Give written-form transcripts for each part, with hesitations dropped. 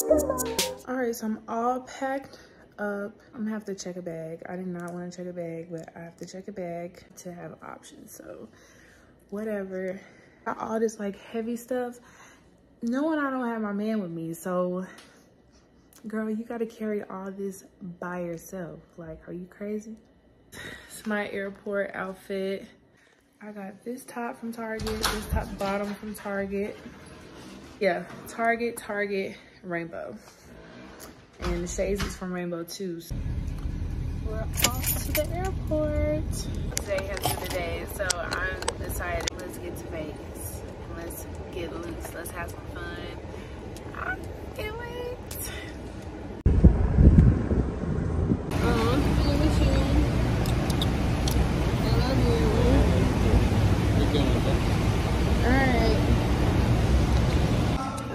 All right, so I'm all packed up. I'm gonna have to check a bag. I did not want to check a bag, but I have to check a bag to have options. So whatever. Got all this like heavy stuff. Knowing I don't have my man with me, so girl, you gotta carry all this by yourself. Like, are you crazy? It's my airport outfit. I got this top from Target, this top bottom from Target. Yeah, Target, Rainbow. And the shades is from Rainbow too. We're off to the airport. Today has been the day, so I'm decided let's get to Vegas. And let's get loose, let's have some fun. I can't wait.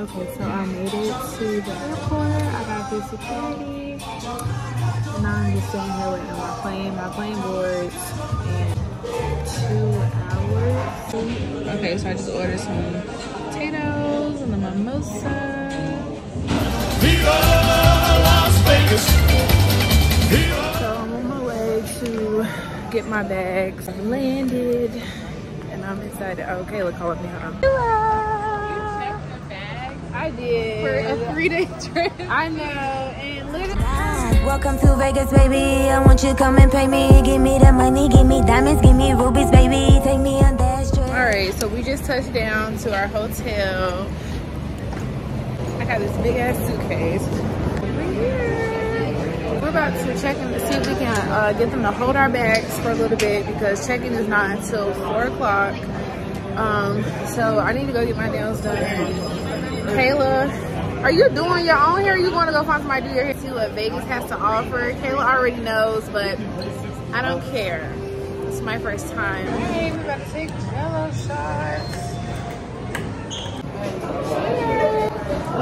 Okay, so I made it to the airport. I got through security. And now I'm just sitting here waiting on my plane. My plane boards in 2 hours. Okay, so I just ordered some potatoes and a mimosa. Viva Las Vegas! So I'm on my way to get my bags. I landed and I'm excited. Oh, Kayla called me home. I did. For a 3-day trip. I know, and literally. Welcome to Vegas, baby. I want you to come and pay me. Give me the money, give me diamonds, give me rubies, baby. Take me on that trip. All right, so we just touched down to our hotel. I got this big ass suitcase. We're about to check in to see if we can get them to hold our bags for a little bit because check-in is not until 4 o'clock. So I need to go get my nails done. Kayla, are you doing your own hair? Or you going to go find somebody to do your hair? See what Vegas has to offer. Kayla already knows, but I don't care. It's my first time. Hey, we're about to take jello shots.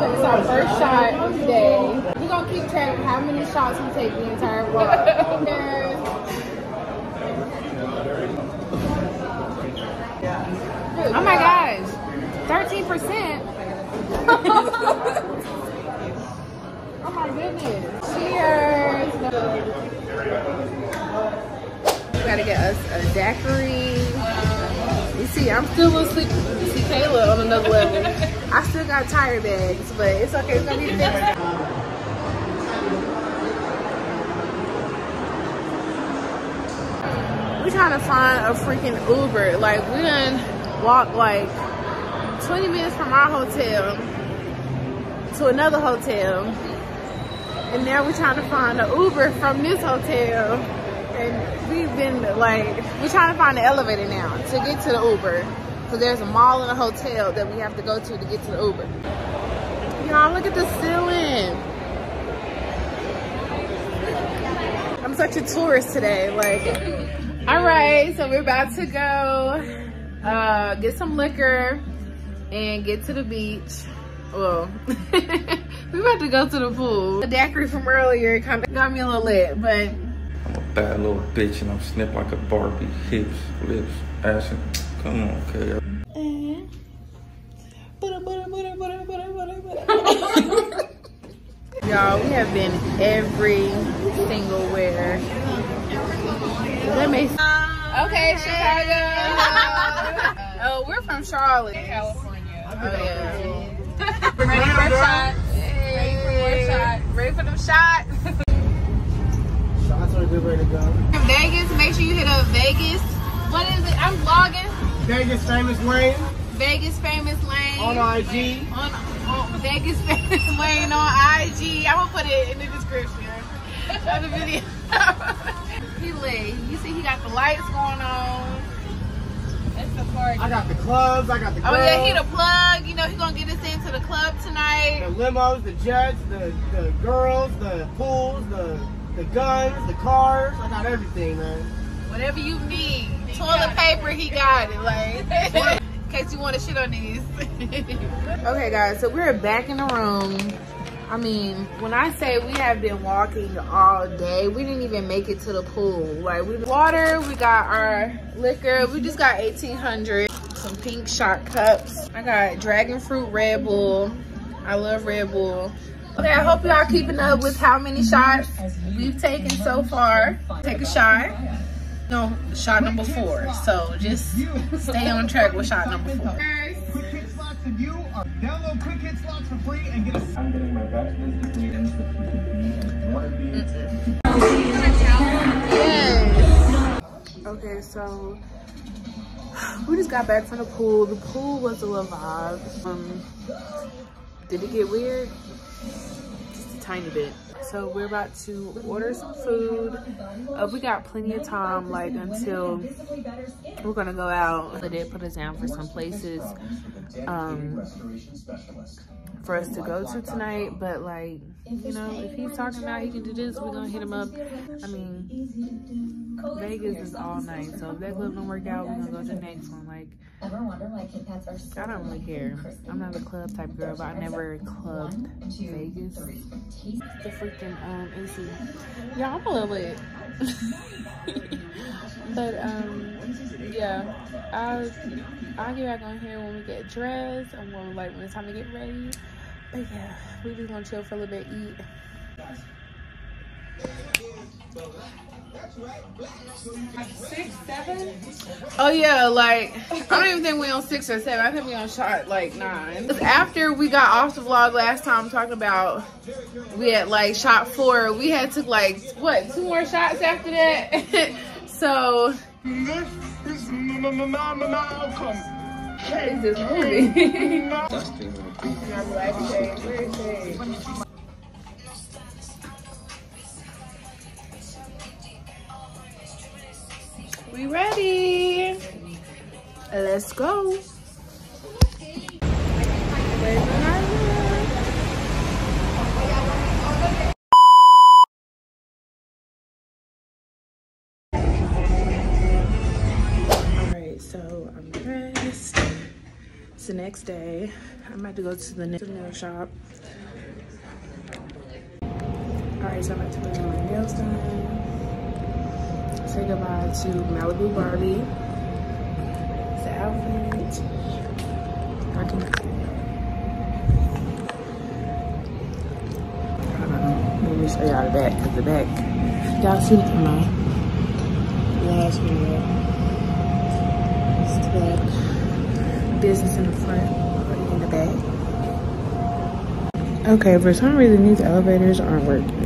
It's our first shot of the day. We're going to keep track of how many shots we take the entire vlog. Cheers. Oh my gosh, 13%. Oh my goodness. Cheers. We gotta get us a daiquiri. You see, I'm still a little sleepy. You see Kayla on another level. I still got tire bags, but it's okay. It's gonna be fixed. We're trying to find a freaking Uber. Like, we done walked like 20 minutes from our hotel to another hotel, and now we're trying to find an Uber from this hotel, and we've been like, we're trying to find the elevator now to get to the Uber, so there's a mall and a hotel that we have to go to get to the Uber. Y'all, look at the ceiling. I'm such a tourist today. Like, all right, so we're about to go get some liquor and get to the beach. Well, we're about to go to the pool. The daiquiri from earlier kind of got me a little lit, but I'm a bad little bitch and I'm snipped like a Barbie. Hips, lips, ass, and come on, okay. Y'all, we have been every single where. That makes okay, Chicago. Oh, we're from Charlotte, California. Oh yeah. Ready for a shot? Hey. Ready for more shots? Ready for them shots? Shots are a good way to go. In Vegas, make sure you hit up Vegas. What is it? I'm vlogging. Vegas Famous Wayne. Vegas Famous Lane. On IG. On Vegas Famous Wayne on IG. I'm gonna put it in the description of the video. He lit. You see he got the lights going on. That's the party. I got the clubs, I got the girls. Oh yeah, he the plug. You know, he gonna get us into the club tonight. The limos, the jets, the girls, the pools, the guns, the cars. I got everything, man. Whatever you need. Toilet paper, he got it. Like, in case you want to shit on these. Okay, guys, so we're back in the room. I mean, when I say we have been walking all day, we didn't even make it to the pool. Like, we water, we got our liquor, we just got 1800, some pink shot cups. I got dragon fruit Red Bull. I love Red Bull. Okay, I hope y'all keeping up with how many shots we've taken so far. Take a shot. No, shot number 4. So just stay on track with shot number 4. Quick hit slots to view. Download quick hit slots for free and get a... I'm getting my bachelor's degree in Yes. Okay, so we just got back from the pool. The pool was a little vibe. Did it get weird? Just a tiny bit. So we're about to order some food. We got plenty of time, like until we're gonna go out. They did put us down for some places for us to go to tonight, but like, you know, if he's talking about he can do this, we're gonna hit him up. I mean, Vegas is all night, so if that club don't work out, we're gonna go to the next one. Like, I don't really care. I'm not a club type girl, but I never clubbed Vegas. The freaking AC. Yeah, I'm a little lit. But yeah, I'll get back on here when we get dressed and when it's time to get ready. But yeah, we just gonna chill for a little bit, eat. Like 6, 7? Oh yeah, like I don't even think we on 6 or 7. I think we on shot like 9. Because after we got off the vlog last time talking about we had like shot 4, we had took like what 2 more shots after that. So This is Malcolm. what is this movie? Dusty. We ready? Let's go. Alright, so I'm dressed. It's the next day. I'm about to go to the nail shop. Alright, so I'm about to put my nails done. Say goodbye to Malibu Barbie. It's the outfit. I don't know. Let me show y'all the back, because the back, y'all see it in my last video. It's the back. Business in the front, party in the back. Okay, for some reason these elevators aren't working.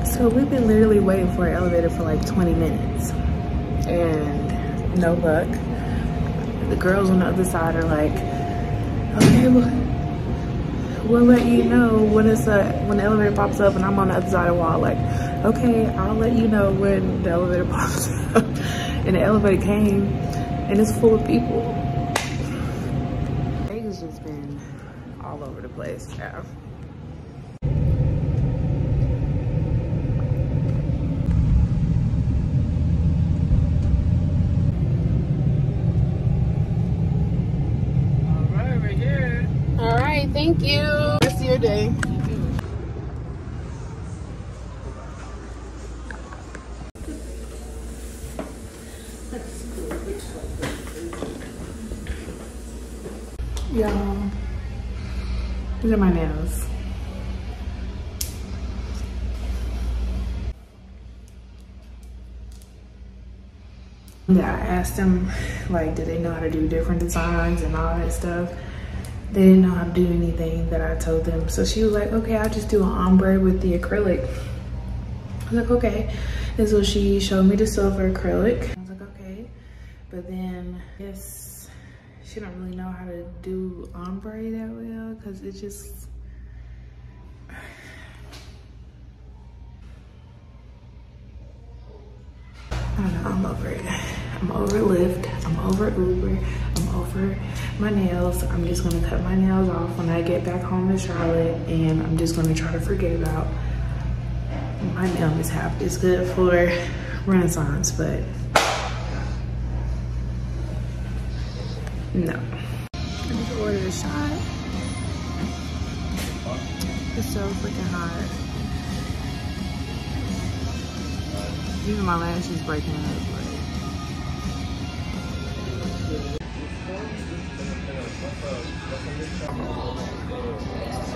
So we've been literally waiting for an elevator for like 20 minutes and no luck. The girls on the other side are like, okay, we'll let you know when the elevator pops up, and I'm on the other side of the wall like, okay, I'll let you know when the elevator pops up. And the elevator came and it's full of people. Vegas just been all over the place now. Thank you. Rest of your day. Y'all, these are my nails. Yeah, I asked them, like, did they know how to do different designs and all that stuff. They didn't know how to do anything that I told them. So she was like, okay, I'll just do an ombre with the acrylic. I was like, okay. And so she showed me the silver acrylic. I was like, okay. But then, yes, she don't really know how to do ombre that well, because it just, I don't know, I'm over it. I'm over Lyft, I'm over Uber, I'm over my nails. I'm just gonna cut my nails off when I get back home to Charlotte, and I'm just gonna try to forget about my nail mishap. It's good for Renaissance, but no. I just ordered a shot. It's so freaking hot. Even my lashes breaking up.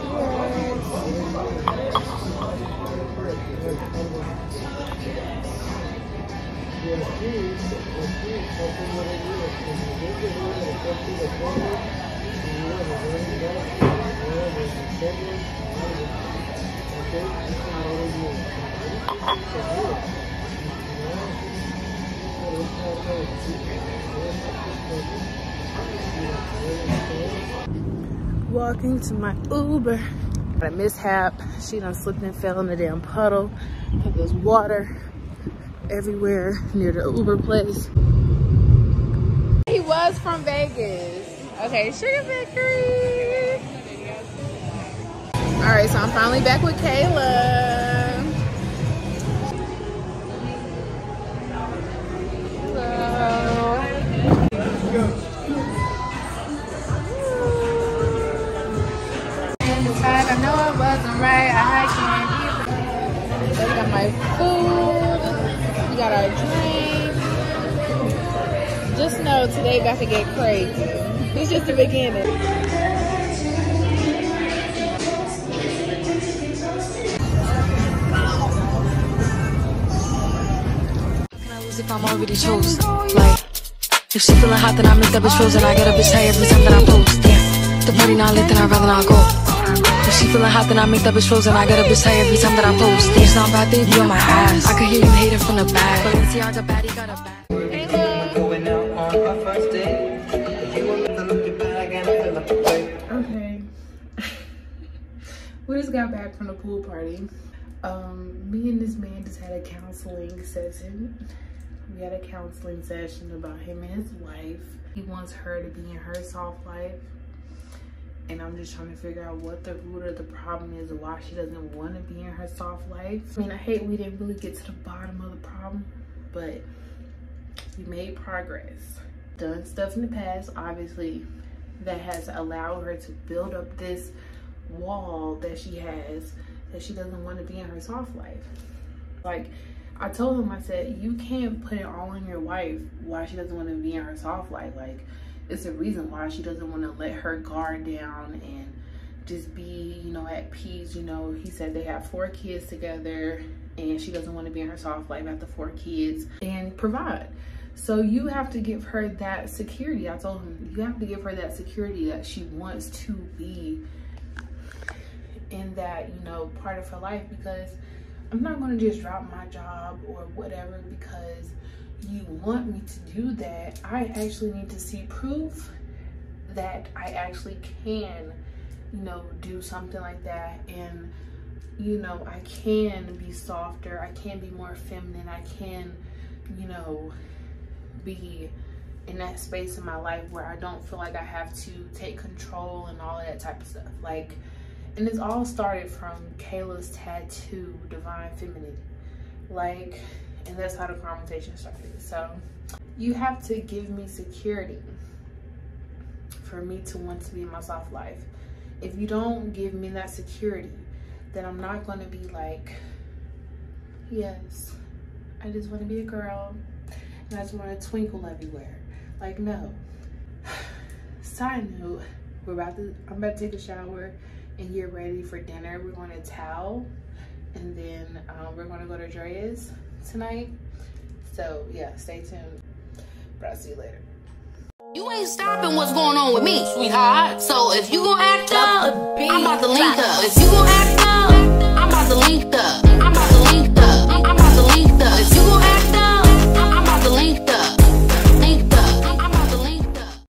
Yeah. Walking to my Uber. Got a mishap. She done slipped and fell in the damn puddle. There's water everywhere near the Uber place. He was from Vegas. Okay, Sugar Factory. All right, so I'm finally back with Kayla. I know it wasn't right. I can't be. We got my food. We got our drink. Just know today about to get crazy. This is just the beginning. If I'm already chose, like if she feeling hot, then I make that bitch frozen. I get a bitch tired every time that I post. Damn, the party not lit, then I'd rather not go. If she feeling hot, then I make that bitch frozen. I get a bitch tired every time that I post. It's not bad, they be on my ass. I could hear you hating from the back. But let's see, I got baddie, got a bag. Going out on our first date. You will never look your bag and fill up the plate. Okay. We just got back from the pool party. Me and this man just had a counseling session. We had a counseling session about him and his wife. He wants her to be in her soft life. And I'm just trying to figure out what the root of the problem is, why she doesn't want to be in her soft life. I mean, I hate we didn't really get to the bottom of the problem, but we made progress. Done stuff in the past, obviously, that has allowed her to build up this wall that she has, that she doesn't want to be in her soft life. Like, I told him, I said, you can't put it all on your wife why she doesn't want to be in her soft life. Like, it's a reason why she doesn't want to let her guard down and just be, you know, at peace. You know, he said they have 4 kids together and she doesn't want to be in her soft life after 4 kids and provide. So you have to give her that security. I told him, you have to give her that security that she wants to be in that, you know, part of her life, because I'm not going to just drop my job or whatever because you want me to do that. I actually need to see proof that I actually can, you know, do something like that. And, you know, I can be softer. I can be more feminine. I can, you know, be in that space in my life where I don't feel like I have to take control and all of that type of stuff. Like, and it's all started from Kayla's tattoo, Divine Feminine. Like, and that's how the conversation started. So you have to give me security for me to want to be in my soft life. If you don't give me that security, then I'm not going to be like, yes, I just want to be a girl and I just want to twinkle everywhere. Like, no. Side note, I'm about to take a shower and get ready for dinner. We're going to Tao, and then we're going to go to Drea's tonight. So yeah, stay tuned. But I'll see you later. You ain't stopping what's going on with me, sweetheart. So if you gon' act up, I'm about to link up. If you gon' act